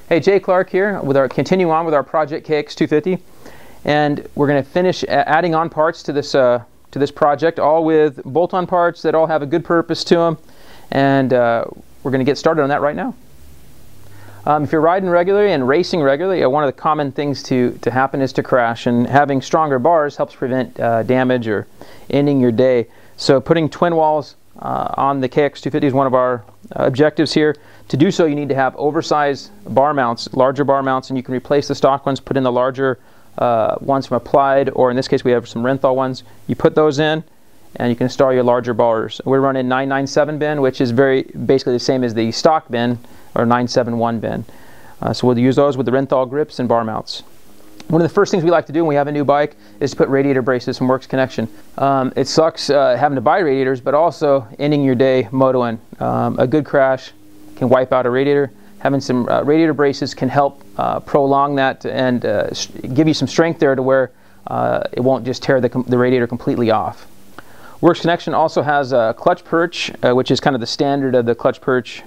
Hey, Jay Clark here with continuing on with our project KX250, and we're going to finish adding on parts to this project, all with bolt-on parts that all have a good purpose to them, and we're going to get started on that right now. If you're riding regularly and racing regularly, one of the common things to happen is to crash, and having stronger bars helps prevent damage or ending your day. So putting twin walls on the KX250 is one of our objectives here. To do so, you need to have oversized bar mounts, larger bar mounts, and you can replace the stock ones, put in the larger ones from Applied, or in this case we have some Renthal ones. You put those in and you can install your larger bars. We're running 997 bin, which is basically the same as the stock bin, or 971 bin. So we'll use those with the Renthal grips and bar mounts. One of the first things we like to do when we have a new bike is to put radiator braces and works connection. It sucks having to buy radiators, but also ending your day motoing. A good crash can wipe out a radiator. Having some radiator braces can help prolong that and give you some strength there to where it won't just tear the radiator completely off. Works connection also has a clutch perch, which is kind of the standard of the clutch perch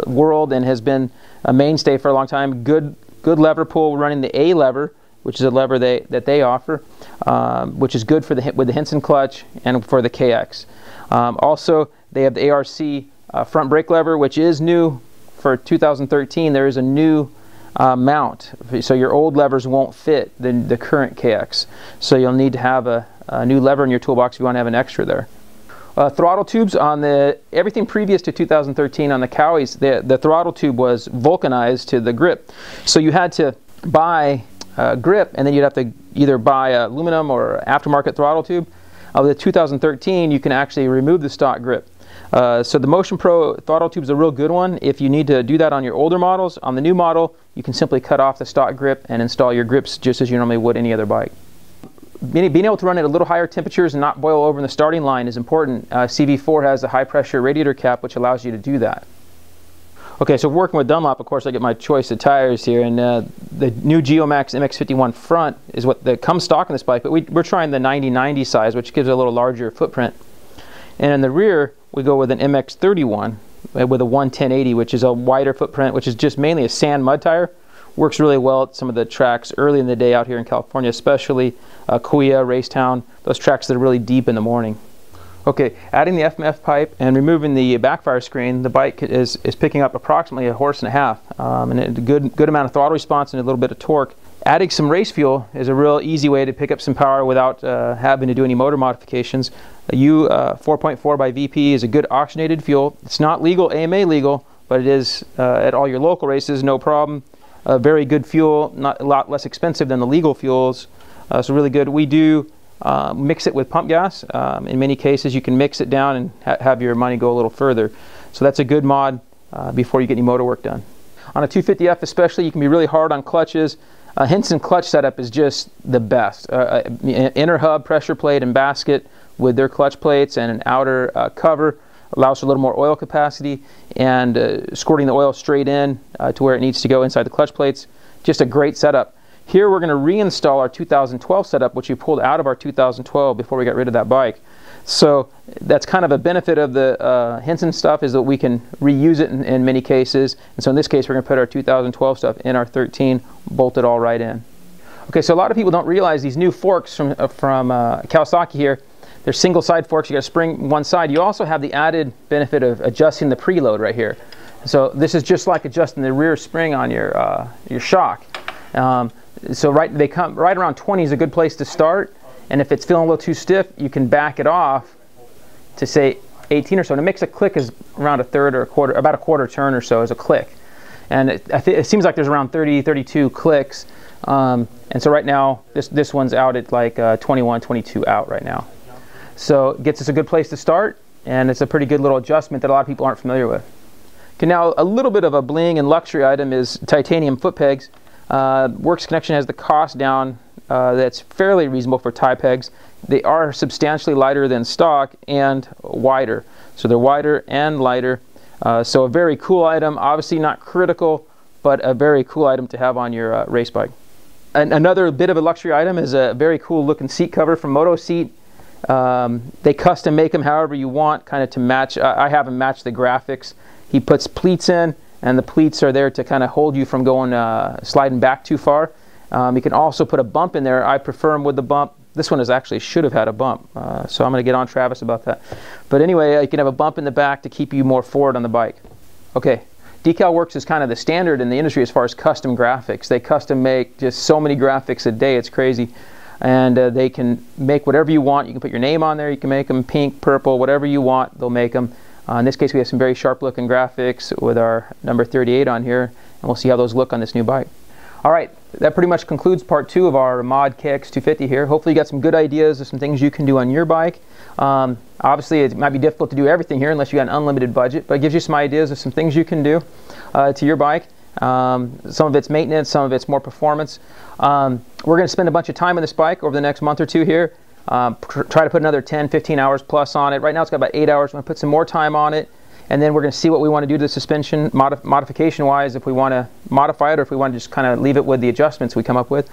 world and has been a mainstay for a long time. Good lever pull, running the A lever, which is a lever that they offer, which is good with the Henson clutch and for the KX. Also, they have the ARC front brake lever, which is new for 2013. There is a new mount, so your old levers won't fit the current KX. So you'll need to have a new lever in your toolbox if you want to have an extra there. Throttle tubes on everything previous to 2013 on the Cowies, the throttle tube was vulcanized to the grip. So you had to buy a grip, and then you'd have to either buy aluminum or aftermarket throttle tube. With 2013, you can actually remove the stock grip. So the Motion Pro throttle tube is a real good one. If you need to do that on your older models, on the new model, you can simply cut off the stock grip and install your grips just as you normally would any other bike. Being able to run at a little higher temperatures and not boil over in the starting line is important. CV4 has a high pressure radiator cap which allows you to do that. Okay, so working with Dunlop, of course, I get my choice of tires here, and the new Geomax MX51 front is what comes stock in this bike, but we're trying the 90/90 size, which gives it a little larger footprint. And in the rear, we go with an MX31 with a 110/80, which is a wider footprint, which is just mainly a sand mud tire. Works really well at some of the tracks early in the day out here in California, especially Kuya, Racetown, those tracks that are really deep in the morning. Okay, adding the FMF pipe and removing the backfire screen, the bike is picking up approximately 1.5 horses, and a good amount of throttle response and a little bit of torque. Adding some race fuel is a real easy way to pick up some power without having to do any motor modifications. A U 4.4 by VP is a good oxygenated fuel. It's not legal, AMA legal, but it is at all your local races, no problem. Very good fuel, not a lot less expensive than the legal fuels, so really good. We do mix it with pump gas. In many cases you can mix it down and have your money go a little further. So that's a good mod before you get any motor work done. On a 250F especially, you can be really hard on clutches. Henson clutch setup is just the best. Inner hub, pressure plate, and basket with their clutch plates and an outer cover allows for a little more oil capacity, and squirting the oil straight in to where it needs to go inside the clutch plates. Just a great setup. Here we're going to reinstall our 2012 setup, which we pulled out of our 2012 before we got rid of that bike. So that's kind of a benefit of the Henson stuff, is that we can reuse it in many cases. And so in this case we're going to put our 2012 stuff in our 13, bolt it all right in. Okay, so a lot of people don't realize these new forks from Kawasaki here. They're single side forks. You got to spring one side. You also have the added benefit of adjusting the preload right here. So this is just like adjusting the rear spring on your shock. So they come right around 20 is a good place to start, and if it's feeling a little too stiff, you can back it off to say 18 or so. And it makes a click is around a third or a quarter, about a quarter turn or so is a click. And it seems like there's around 30, 32 clicks. And so right now this one's out at like 21, 22 out right now. So it gets us a good place to start, and it's a pretty good little adjustment that a lot of people aren't familiar with. Okay, now a little bit of a bling and luxury item is titanium foot pegs. Works Connection has the cost down that's fairly reasonable for tie pegs. They are substantially lighter than stock and wider. So they're wider and lighter. So a very cool item, obviously not critical, but a very cool item to have on your race bike. Another bit of a luxury item is a very cool looking seat cover from Moto Seat. They custom make them however you want, kind of to match. I have him match the graphics. He puts pleats in and the pleats are there to kind of hold you from going sliding back too far. You can also put a bump in there. I prefer them with the bump. This one should have had a bump, so I'm going to get on Travis about that. But anyway, you can have a bump in the back to keep you more forward on the bike. Okay, DecalWorks is kind of the standard in the industry as far as custom graphics. They custom make just so many graphics a day, it's crazy. And they can make whatever you want. You can put your name on there, you can make them pink, purple, whatever you want, they'll make them. In this case, we have some very sharp looking graphics with our number 38 on here, and we'll see how those look on this new bike. All right, that pretty much concludes part 2 of our mod KX250 here. Hopefully you got some good ideas of some things you can do on your bike. Obviously it might be difficult to do everything here unless you got an unlimited budget, but it gives you some ideas of some things you can do to your bike. Some of it's maintenance, some of it's more performance. We're going to spend a bunch of time on this bike over the next month or two here. Try to put another 10-15 hours plus on it. Right now it's got about 8 hours. We're going to put some more time on it, and then we're going to see what we want to do to the suspension modification wise, if we want to modify it or if we want to just kind of leave it with the adjustments we come up with.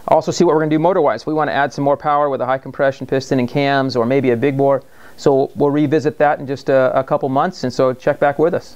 Also see what we're going to do motor wise. If we want to add some more power with a high compression piston and cams, or maybe a big bore. So we'll revisit that in just a couple months, and so check back with us.